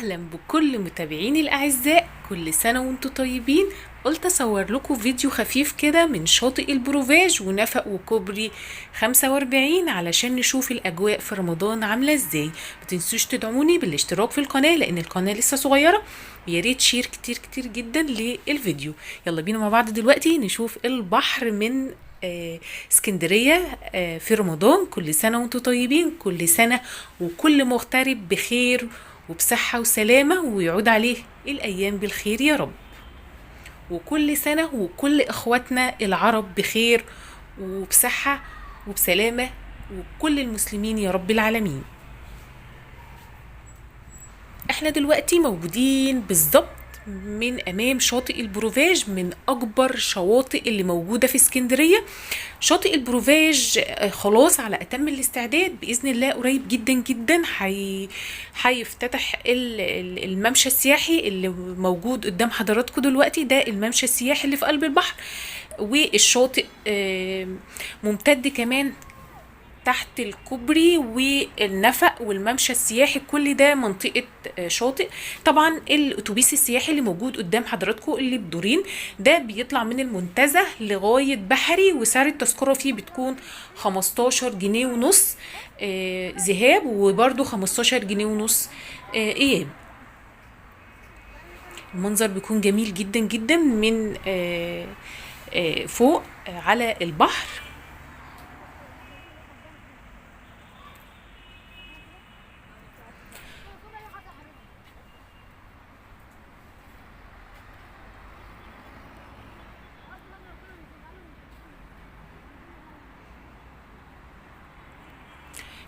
اهلا بكل متابعيني الاعزاء، كل سنه وانتم طيبين. قلت اصور لكم فيديو خفيف كده من شاطئ البروفاج ونفق وكوبري 45 علشان نشوف الاجواء في رمضان عامله ازاي. متنسوش تدعموني بالاشتراك في القناه لان القناه لسه صغيره. يا ريت شير كتير كتير جدا للفيديو. يلا بينا مع بعض دلوقتي نشوف البحر من اسكندرية في رمضان. كل سنة وانتم طيبين، كل سنة وكل مغترب بخير وبصحة وسلامة ويعود عليه الأيام بالخير يا رب. وكل سنة وكل إخواتنا العرب بخير وبصحة وبسلامة، وكل المسلمين يا رب العالمين. احنا دلوقتي موجودين بالظبط من امام شاطئ البروفاج، من اكبر شواطئ اللي موجودة في اسكندرية. شاطئ البروفاج خلاص على اتم الاستعداد، باذن الله قريب جدا جدا هيفتتح الممشى السياحي اللي موجود قدام حضراتكم دلوقتي. ده الممشى السياحي اللي في قلب البحر، والشاطئ ممتد كمان تحت الكوبري والنفق والممشى السياحي. كل ده منطقة شاطئ. طبعا الاتوبيس السياحي اللي موجود قدام حضراتكم اللي بدورين ده بيطلع من المنتزه لغاية بحري، وسعر التذكرة فيه بتكون 15 جنيه ونص ذهاب، وبرده 15 جنيه ونص اياب. المنظر بيكون جميل جدا جدا من فوق على البحر.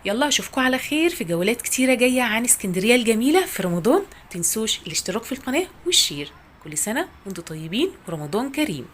يلا اشوفكم على خير في جولات كتيرة جاية عن اسكندرية الجميلة في رمضان. متنسوش الاشتراك في القناة والشير. كل سنة وانتم طيبين ورمضان كريم.